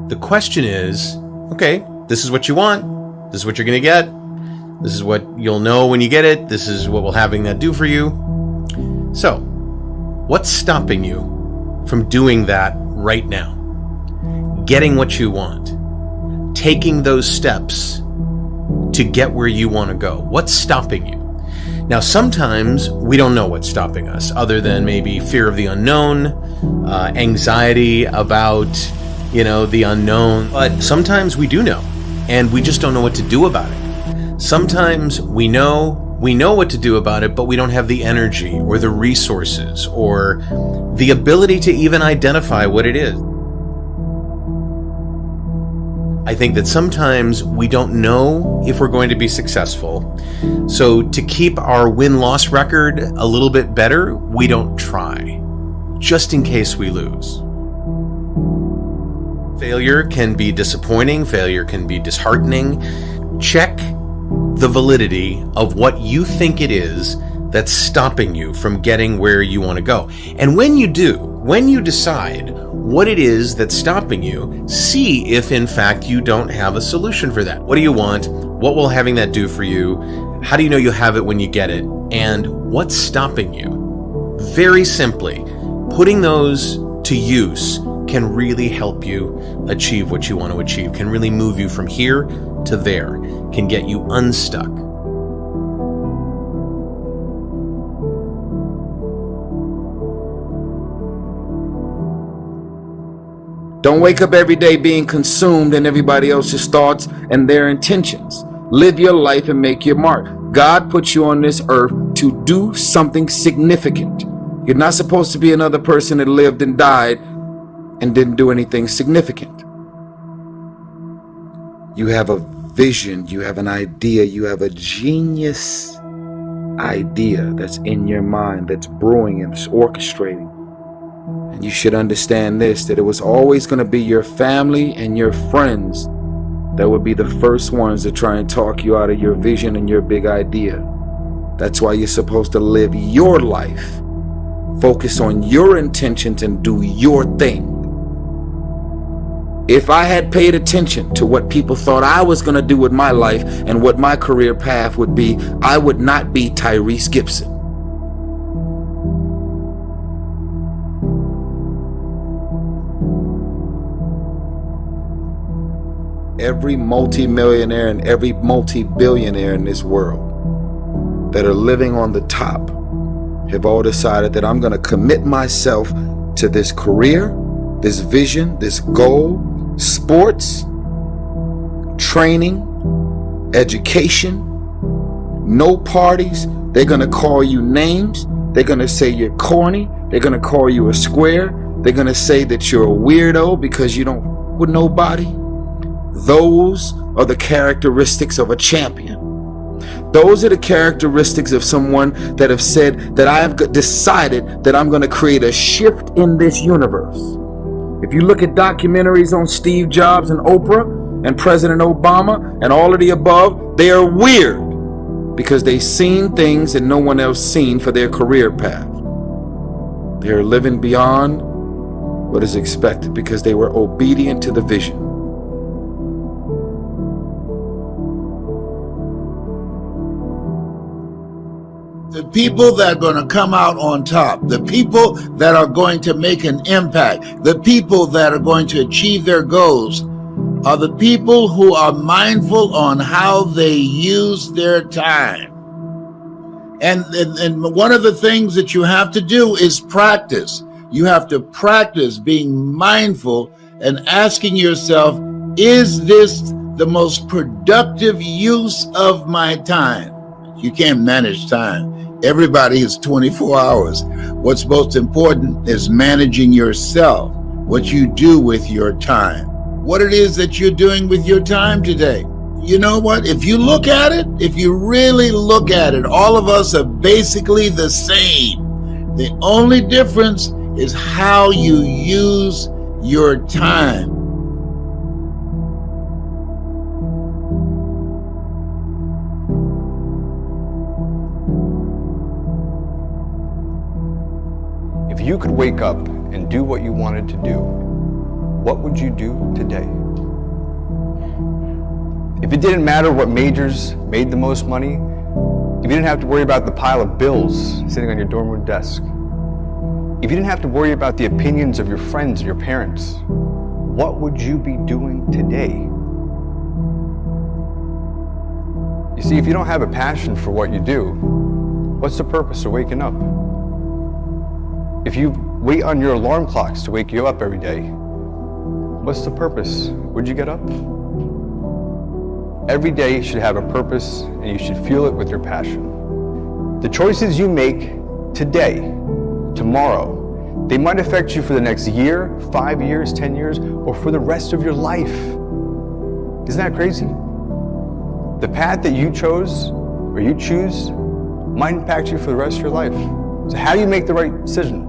The question is, okay, this is what you want. This is what you're going to get. This is what you'll know when you get it. This is what will having that do for you. So, what's stopping you from doing that right now? Getting what you want. Taking those steps to get where you want to go. What's stopping you? Now, sometimes we don't know what's stopping us, other than maybe fear of the unknown, anxiety about, the unknown. But sometimes we do know, and we just don't know what to do about it. Sometimes we know what to do about it, but we don't have the energy or the resources or the ability to even identify what it is. I think that sometimes we don't know if we're going to be successful. So to keep our win-loss record a little bit better, we don't try, just in case we lose. Failure can be disappointing. Failure can be disheartening. Check the validity of what you think it is that's stopping you from getting where you want to go. And when you decide what it is that's stopping you, see if in fact you don't have a solution for that. What do you want? What will having that do for you? How do you know you have it when you get it? And what's stopping you? Very simply, putting those to use can really help you achieve what you want to achieve, can really move you from here to there, can get you unstuck. Don't wake up every day being consumed in everybody else's thoughts and their intentions. Live your life and make your mark. God put you on this earth to do something significant. You're not supposed to be another person that lived and died and didn't do anything significant. You have a vision, you have an idea, you have a genius idea that's in your mind, that's brewing and it's orchestrating. And you should understand this, that it was always going to be your family and your friends that would be the first ones to try and talk you out of your vision and your big idea. That's why you're supposed to live your life, focus on your intentions and do your thing. If I had paid attention to what people thought I was going to do with my life and what my career path would be, I would not be Tyrese Gibson. Every multi-millionaire and every multi-billionaire in this world that are living on the top have all decided that I'm going to commit myself to this career, this vision, this goal, sports, training, education, no parties. They're going to call you names. They're going to say you're corny. They're going to call you a square. They're going to say that you're a weirdo because you don't with nobody. Those are the characteristics of a champion. Those are the characteristics of someone that have said that I have decided that I'm going to create a shift in this universe. If you look at documentaries on Steve Jobs and Oprah and President Obama and all of the above, they are weird because they've seen things that no one else seen for their career path. They are living beyond what is expected because they were obedient to the vision. The people that are going to come out on top, the people that are going to make an impact, the people that are going to achieve their goals are the people who are mindful on how they use their time. And one of the things that you have to do is practice. You have to practice being mindful and asking yourself, is this the most productive use of my time? You can't manage time. Everybody is 24 hours. What's most important is managing yourself, what you do with your time, what it is that you're doing with your time today. You know what? If you look at it, if you really look at it, all of us are basically the same. The only difference is how you use your time. If you could wake up and do what you wanted to do, what would you do today? If it didn't matter what majors made the most money, if you didn't have to worry about the pile of bills sitting on your dorm room desk, if you didn't have to worry about the opinions of your friends or your parents, what would you be doing today? You see, if you don't have a passion for what you do, what's the purpose of waking up? If you wait on your alarm clocks to wake you up every day, what's the purpose? Would you get up? Every day should have a purpose, and you should fuel it with your passion. The choices you make today, tomorrow, they might affect you for the next year, 5 years, 10 years, or for the rest of your life. Isn't that crazy? The path that you chose or you choose might impact you for the rest of your life. So how do you make the right decision?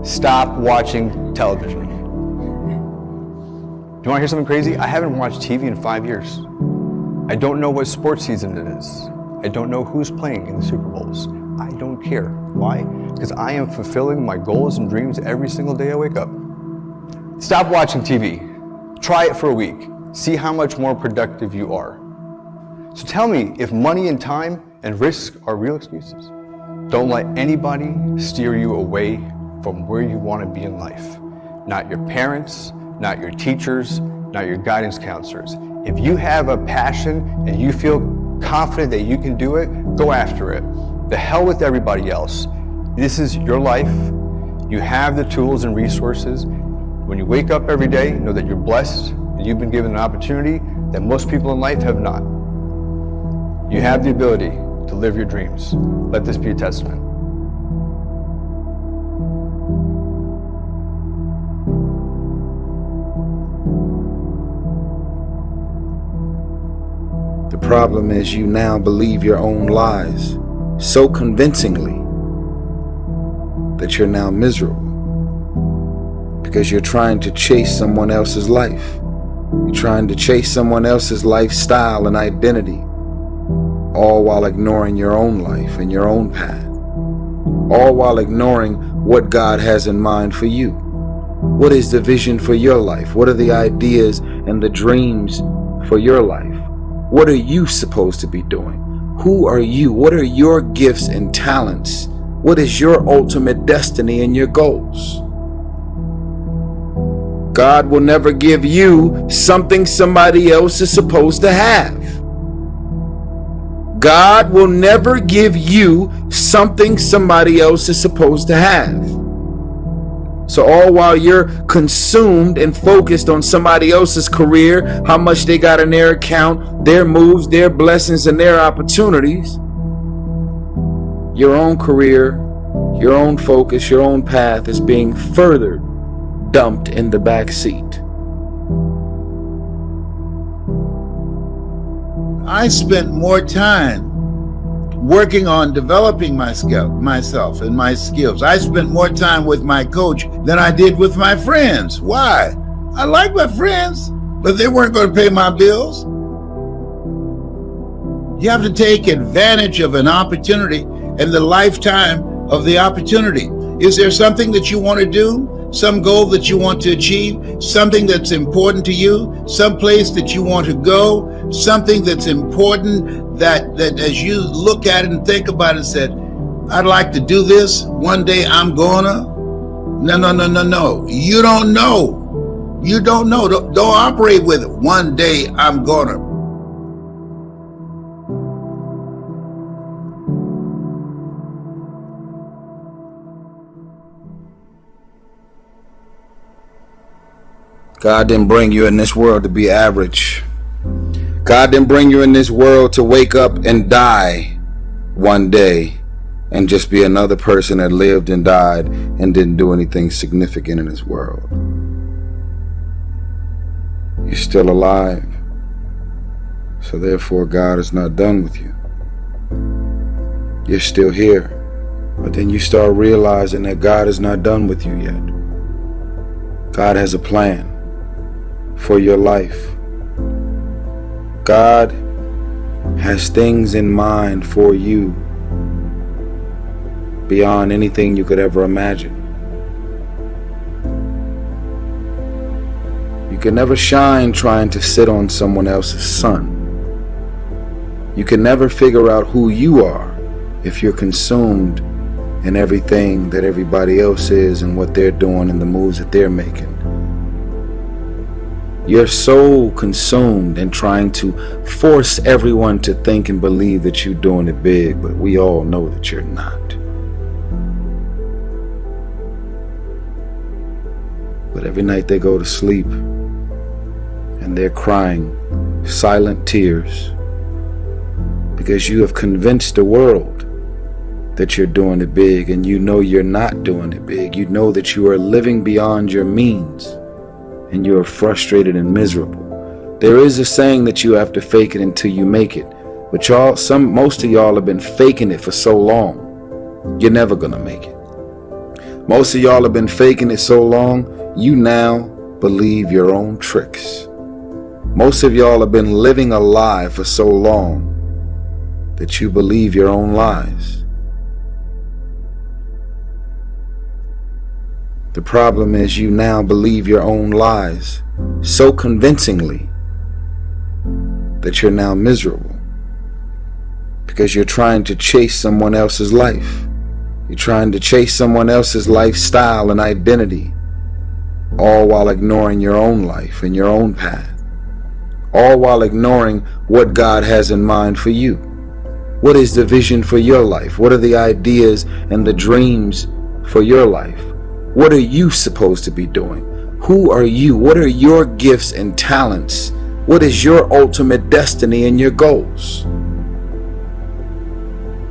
Stop watching television. Do you want to hear something crazy? I haven't watched TV in 5 years. I don't know what sports season it is. I don't know who's playing in the Super Bowls. I don't care. Why? Because I am fulfilling my goals and dreams every single day I wake up. Stop watching TV. Try it for a week. See how much more productive you are. So tell me if money and time and risk are real excuses. Don't let anybody steer you away from where you want to be in life. Not your parents, not your teachers, not your guidance counselors. If you have a passion and you feel confident that you can do it, go after it. The hell with everybody else. This is your life. You have the tools and resources. When you wake up every day, know that you're blessed and you've been given an opportunity that most people in life have not. You have the ability to live your dreams. Let this be a testament. The problem is you now believe your own lies so convincingly that you're now miserable because you're trying to chase someone else's life. You're trying to chase someone else's lifestyle and identity, all while ignoring your own life and your own path, all while ignoring what God has in mind for you. What is the vision for your life? What are the ideas and the dreams for your life? What are you supposed to be doing? Who are you? What are your gifts and talents? What is your ultimate destiny and your goals? God will never give you something somebody else is supposed to have. God will never give you something somebody else is supposed to have. So all while you're consumed and focused on somebody else's career, how much they got in their account, their moves, their blessings, and their opportunities, your own career, your own focus, your own path is being further dumped in the back seat. I spent more time working on developing myself and my skills. I spent more time with my coach than I did with my friends. Why? I like my friends, but they weren't going to pay my bills. You have to take advantage of an opportunity and the lifetime of the opportunity. Is there something that you want to do? Some goal that you want to achieve? Something that's important to you? Some place that you want to go? Something that's important that as you look at it and think about it, said, I'd like to do this. One day I'm gonna. No. You don't know. You don't know. Don't operate with it. One day I'm gonna. God didn't bring you in this world to be average. God didn't bring you in this world to wake up and die one day and just be another person that lived and died and didn't do anything significant in this world. You're still alive. So therefore, God is not done with you. You're still here. But then you start realizing that God is not done with you yet. God has a plan for your life. God has things in mind for you beyond anything you could ever imagine. You can never shine trying to sit on someone else's sun. You can never figure out who you are if you're consumed in everything that everybody else is and what they're doing and the moves that they're making. You're so consumed in trying to force everyone to think and believe that you're doing it big, but we all know that you're not. But every night they go to sleep and they're crying silent tears because you have convinced the world that you're doing it big, and you know you're not doing it big. You know that you are living beyond your means and you are frustrated and miserable. There is a saying that you have to fake it until you make it, but most of y'all have been faking it for so long, you're never gonna make it. Most of y'all have been faking it so long, you now believe your own tricks. Most of y'all have been living a lie for so long that you believe your own lies. The problem is you now believe your own lies so convincingly that you're now miserable because you're trying to chase someone else's life. You're trying to chase someone else's lifestyle and identity, all while ignoring your own life and your own path, all while ignoring what God has in mind for you. What is the vision for your life? What are the ideas and the dreams for your life? What are you supposed to be doing? Who are you? What are your gifts and talents? What is your ultimate destiny and your goals?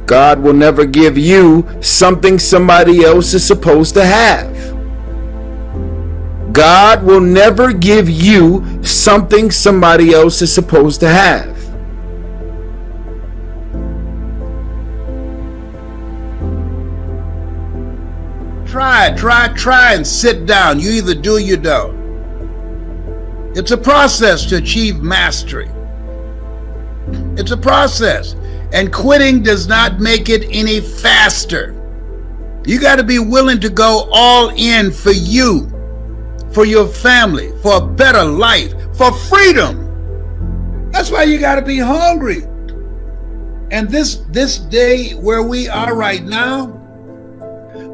God will never give you something somebody else is supposed to have. God will never give you something somebody else is supposed to have. Try and sit down. You either do or you don't. It's a process to achieve mastery. It's a process. And quitting does not make it any faster. You got to be willing to go all in for you, for your family, for a better life, for freedom. That's why you got to be hungry. And this day where we are right now,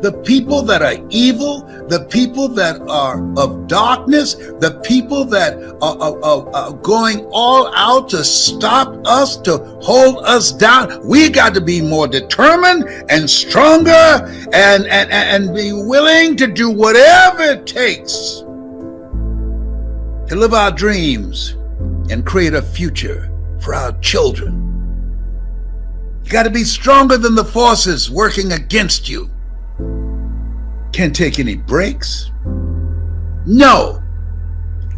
the people that are evil, the people that are of darkness, the people that are going all out to stop us, to hold us down, we got to be more determined and stronger and be willing to do whatever it takes to live our dreams and create a future for our children. You got to be stronger than the forces working against you. Can't take any breaks? No,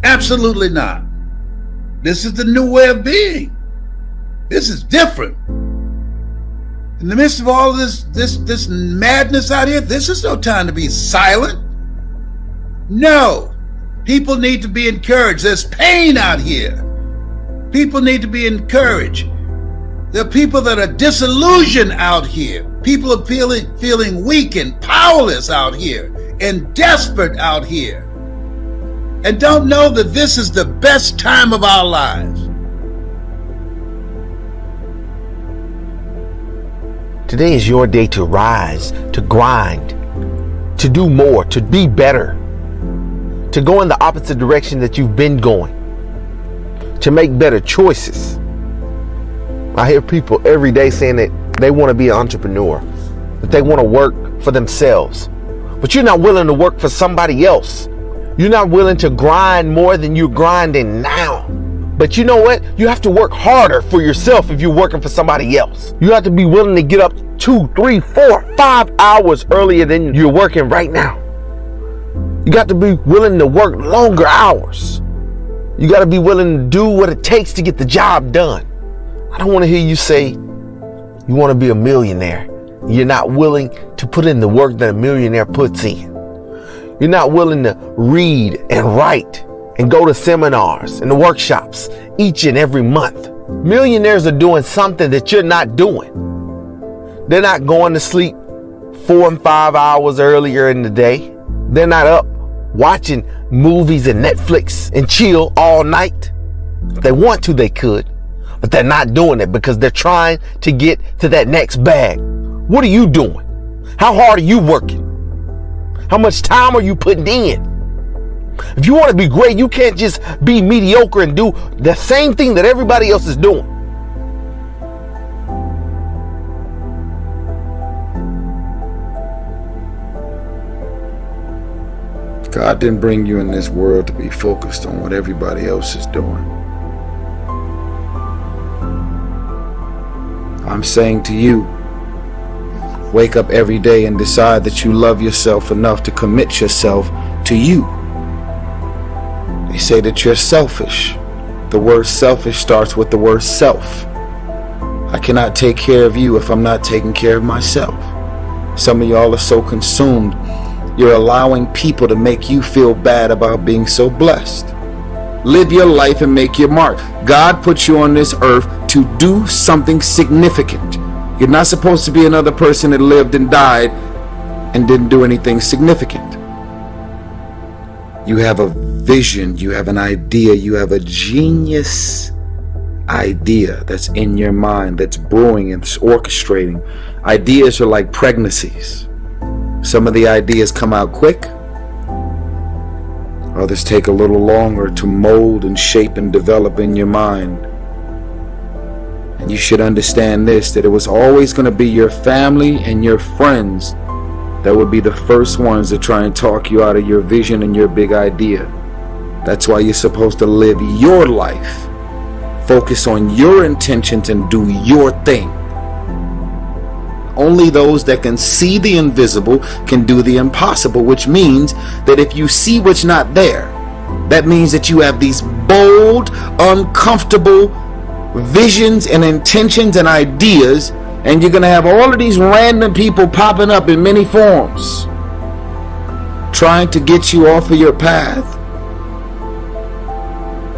absolutely not. This is the new way of being. This is different. In the midst of all this madness out here, this is no time to be silent. No, people need to be encouraged. There's pain out here. People need to be encouraged. There are people that are disillusioned out here. People are feeling weak and powerless out here and desperate out here and don't know that this is the best time of our lives. Today is your day to rise, to grind, to do more, to be better, to go in the opposite direction that you've been going, to make better choices. I hear people every day saying that they want to be an entrepreneur, that they want to work for themselves, but you're not willing to work for somebody else. You're not willing to grind more than you're grinding now. But you know what? You have to work harder for yourself if you're working for somebody else. You have to be willing to get up 2, 3, 4, 5 hours earlier than you're working right now. You got to be willing to work longer hours. You got to be willing to do what it takes to get the job done. I don't want to hear you say you want to be a millionaire. You're not willing to put in the work that a millionaire puts in. You're not willing to read and write and go to seminars and workshops each and every month. Millionaires are doing something that you're not doing. They're not going to sleep 4 and 5 hours earlier in the day. They're not up watching movies and Netflix and chill all night. If they want to, they could, but they're not doing it because they're trying to get to that next bag. What are you doing? How hard are you working? How much time are you putting in? If you want to be great, you can't just be mediocre and do the same thing that everybody else is doing. God didn't bring you in this world to be focused on what everybody else is doing. I'm saying to you, wake up every day and decide that you love yourself enough to commit yourself to you. They say that you're selfish. The word selfish starts with the word self. I cannot take care of you if I'm not taking care of myself. Some of y'all are so consumed, you're allowing people to make you feel bad about being so blessed. Live your life and make your mark. God put you on this earth to do something significant. You're not supposed to be another person that lived and died and didn't do anything significant. You have a vision, you have an idea, you have a genius idea that's in your mind, that's brewing and orchestrating. Ideas are like pregnancies. Some of the ideas come out quick. Others take a little longer to mold and shape and develop in your mind. And you should understand this, that it was always going to be your family and your friends that would be the first ones to try and talk you out of your vision and your big idea. That's why you're supposed to live your life. Focus on your intentions and do your thing. Only those that can see the invisible can do the impossible, which means that if you see what's not there, that means that you have these bold, uncomfortable visions and intentions and ideas, and you're going to have all of these random people popping up in many forms trying to get you off of your path.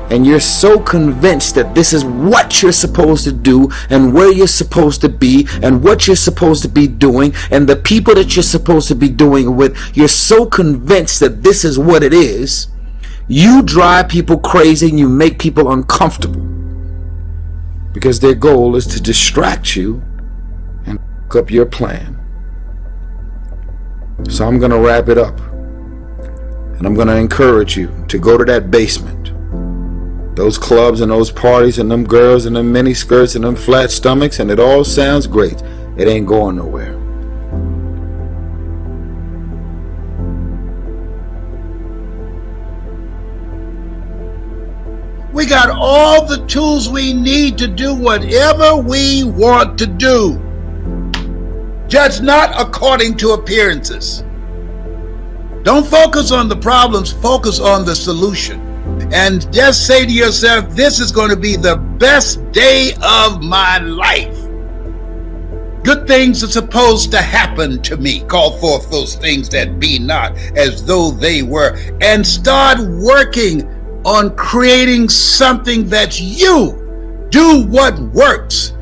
And you're so convinced that this is what you're supposed to do and where you're supposed to be and what you're supposed to be doing and the people that you're supposed to be doing with. You're so convinced that this is what it is. You drive people crazy and you make people uncomfortable because their goal is to distract you and fuck up your plan. So I'm going to wrap it up, and I'm going to encourage you to go to that basement. Those clubs and those parties and them girls and them mini skirts and them flat stomachs, and it all sounds great. It ain't going nowhere. We got all the tools we need to do whatever we want to do. Judge not according to appearances. Don't focus on the problems, focus on the solution. And just say to yourself, this is going to be the best day of my life. Good things are supposed to happen to me. Call forth those things that be not as though they were. And start working on creating something that's you. Do what works.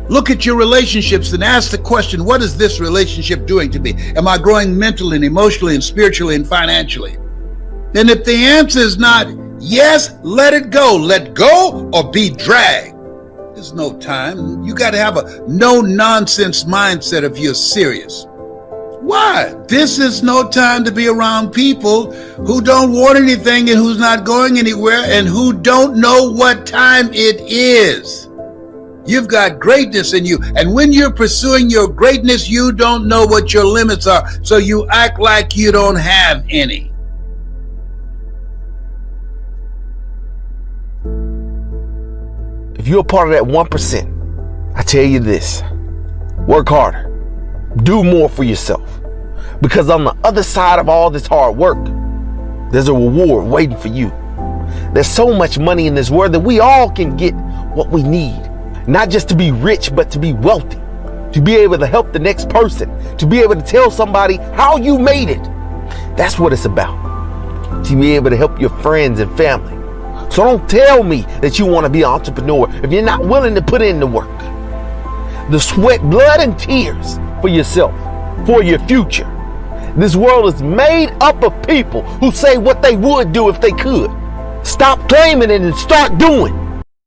Look at your relationships and ask the question, what is this relationship doing to me? Am I growing mentally and emotionally and spiritually and financially? And if the answer is not yes, let it go. Let go or be dragged. There's no time. You got to have a no-nonsense mindset if you're serious. Why? This is no time to be around people who don't want anything and who's not going anywhere and who don't know what time it is. You've got greatness in you. And when you're pursuing your greatness, you don't know what your limits are. So you act like you don't have any. If you're a part of that 1%, I tell you this, work harder, do more for yourself, because on the other side of all this hard work, there's a reward waiting for you. There's so much money in this world that we all can get what we need, not just to be rich, but to be wealthy, to be able to help the next person, to be able to tell somebody how you made it. That's what it's about, to be able to help your friends and family. So don't tell me that you want to be an entrepreneur if you're not willing to put in the work, the sweat, blood, and tears for yourself, for your future. This world is made up of people who say what they would do if they could. Stop claiming it and start doing.